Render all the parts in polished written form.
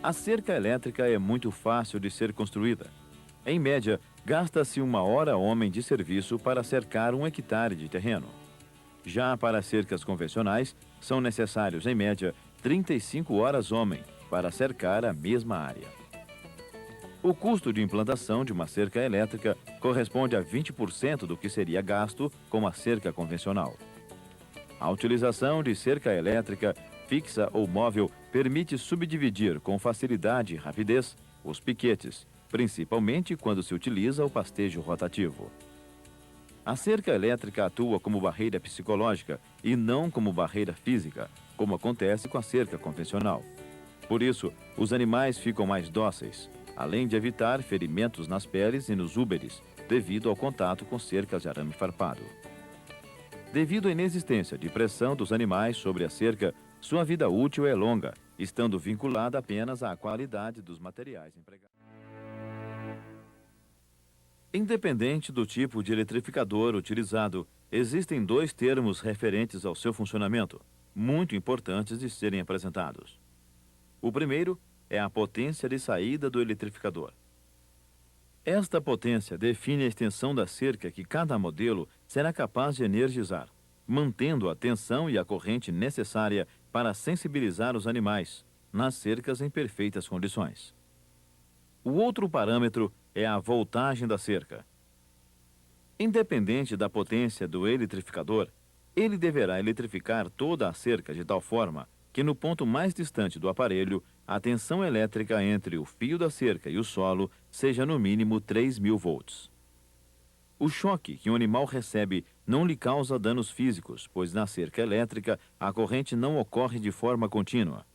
A cerca elétrica é muito fácil de ser construída. Em média, gasta-se 1 hora-homem de serviço para cercar 1 hectare de terreno. Já para cercas convencionais, são necessários, em média, 35 horas-homem para cercar a mesma área. O custo de implantação de uma cerca elétrica corresponde a 20% do que seria gasto com a cerca convencional. A utilização de cerca elétrica, fixa ou móvel, permite subdividir com facilidade e rapidez os piquetes, principalmente quando se utiliza o pastejo rotativo. A cerca elétrica atua como barreira psicológica e não como barreira física, como acontece com a cerca convencional. Por isso, os animais ficam mais dóceis, além de evitar ferimentos nas peles e nos úberes, devido ao contato com cercas de arame farpado. Devido à inexistência de pressão dos animais sobre a cerca, sua vida útil é longa, estando vinculada apenas à qualidade dos materiais empregados. Independente do tipo de eletrificador utilizado, existem 2 termos referentes ao seu funcionamento, muito importantes de serem apresentados. O primeiro é a potência de saída do eletrificador. Esta potência define a extensão da cerca que cada modelo será capaz de energizar, mantendo a tensão e a corrente necessária para sensibilizar os animais, nas cercas em perfeitas condições. O outro parâmetro é a voltagem da cerca. Independente da potência do eletrificador, ele deverá eletrificar toda a cerca de tal forma que no ponto mais distante do aparelho, a tensão elétrica entre o fio da cerca e o solo seja no mínimo 3.000 volts. O choque que o animal recebe não lhe causa danos físicos, pois na cerca elétrica a corrente não ocorre de forma contínua.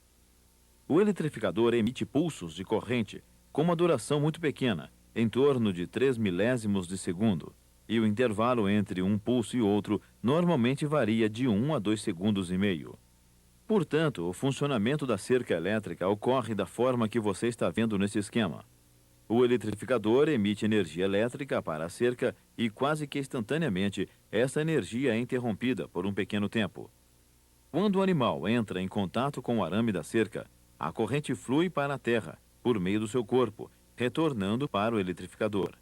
O eletrificador emite pulsos de corrente com uma duração muito pequena, em torno de 3 milésimos de segundo, e o intervalo entre um pulso e outro normalmente varia de 1 a 2 segundos e meio. Portanto, o funcionamento da cerca elétrica ocorre da forma que você está vendo nesse esquema. O eletrificador emite energia elétrica para a cerca e quase que instantaneamente essa energia é interrompida por um pequeno tempo. Quando o animal entra em contato com o arame da cerca, a corrente flui para a terra, por meio do seu corpo, retornando para o eletrificador.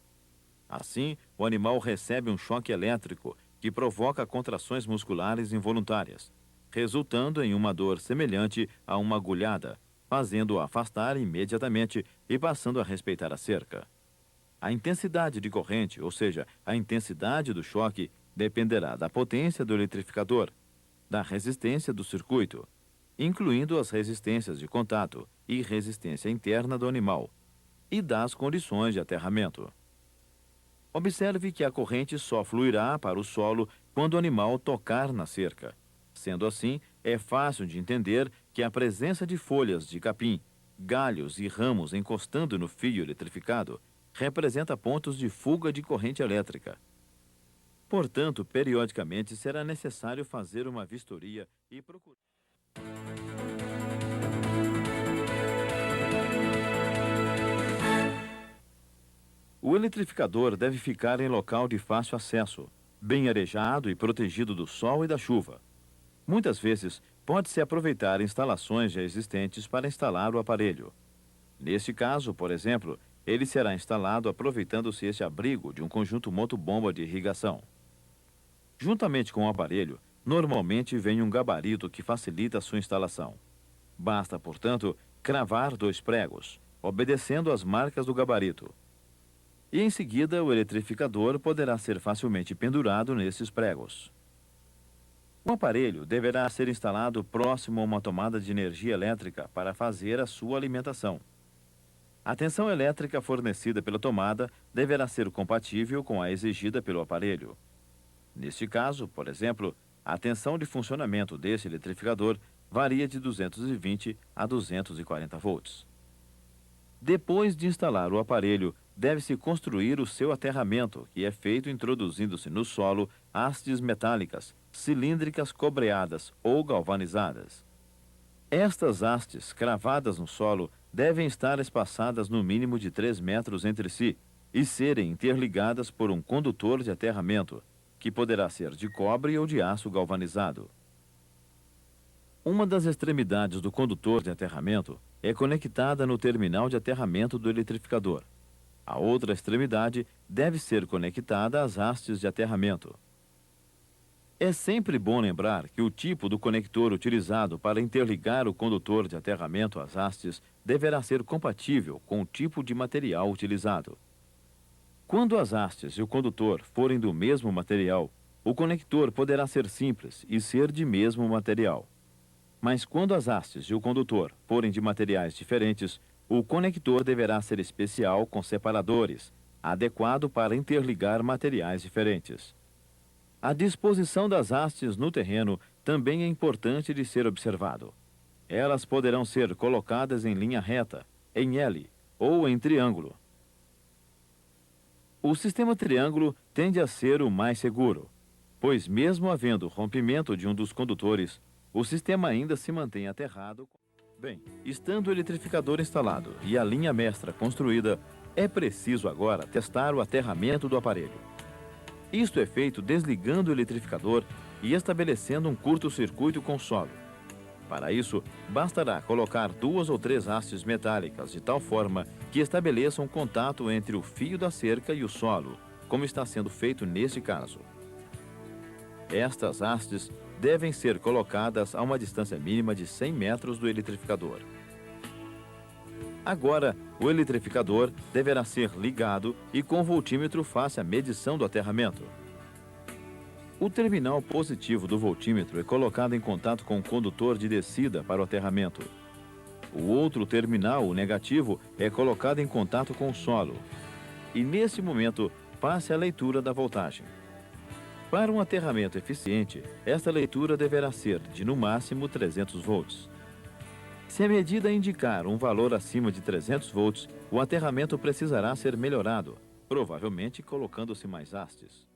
Assim, o animal recebe um choque elétrico que provoca contrações musculares involuntárias, resultando em uma dor semelhante a uma agulhada, fazendo-o afastar imediatamente e passando a respeitar a cerca. A intensidade de corrente, ou seja, a intensidade do choque, dependerá da potência do eletrificador, da resistência do circuito, incluindo as resistências de contato e resistência interna do animal, e das condições de aterramento. Observe que a corrente só fluirá para o solo quando o animal tocar na cerca. Sendo assim, é fácil de entender que a presença de folhas de capim, galhos e ramos encostando no fio eletrificado representa pontos de fuga de corrente elétrica. Portanto, periodicamente será necessário fazer uma vistoria e procurar. O eletrificador deve ficar em local de fácil acesso, bem arejado e protegido do sol e da chuva. Muitas vezes, pode-se aproveitar instalações já existentes para instalar o aparelho. Neste caso, por exemplo, ele será instalado aproveitando-se este abrigo de um conjunto motobomba de irrigação. Juntamente com o aparelho, normalmente vem um gabarito que facilita a sua instalação. Basta, portanto, cravar 2 pregos, obedecendo às marcas do gabarito. E em seguida, o eletrificador poderá ser facilmente pendurado nesses pregos. O aparelho deverá ser instalado próximo a uma tomada de energia elétrica para fazer a sua alimentação. A tensão elétrica fornecida pela tomada deverá ser compatível com a exigida pelo aparelho. Neste caso, por exemplo, a tensão de funcionamento desse eletrificador varia de 220 a 240 volts. Depois de instalar o aparelho, deve-se construir o seu aterramento, que é feito introduzindo-se no solo hastes metálicas, cilíndricas cobreadas ou galvanizadas. Estas hastes, cravadas no solo, devem estar espaçadas no mínimo de 3 metros entre si e serem interligadas por um condutor de aterramento, que poderá ser de cobre ou de aço galvanizado. Uma das extremidades do condutor de aterramento é conectada no terminal de aterramento do eletrificador. A outra extremidade deve ser conectada às hastes de aterramento. É sempre bom lembrar que o tipo do conector utilizado para interligar o condutor de aterramento às hastes deverá ser compatível com o tipo de material utilizado. Quando as hastes e o condutor forem do mesmo material, o conector poderá ser simples e ser de mesmo material. Mas quando as hastes e o condutor forem de materiais diferentes, o conector deverá ser especial com separadores, adequado para interligar materiais diferentes. A disposição das hastes no terreno também é importante de ser observado. Elas poderão ser colocadas em linha reta, em L ou em triângulo. O sistema triângulo tende a ser o mais seguro, pois mesmo havendo rompimento de um dos condutores, o sistema ainda se mantém aterrado. Bem, estando o eletrificador instalado e a linha mestra construída, é preciso agora testar o aterramento do aparelho. Isto é feito desligando o eletrificador e estabelecendo um curto-circuito com o solo. Para isso, bastará colocar 2 ou 3 hastes metálicas de tal forma que estabeleçam contato entre o fio da cerca e o solo, como está sendo feito neste caso. Estas hastes devem ser colocadas a uma distância mínima de 100 metros do eletrificador. Agora, o eletrificador deverá ser ligado e com o voltímetro faça a medição do aterramento. O terminal positivo do voltímetro é colocado em contato com o condutor de descida para o aterramento. O outro terminal, o negativo, é colocado em contato com o solo. E nesse momento, passe a leitura da voltagem. Para um aterramento eficiente, esta leitura deverá ser de no máximo 300 volts. Se a medida indicar um valor acima de 300 volts, o aterramento precisará ser melhorado, provavelmente colocando-se mais hastes.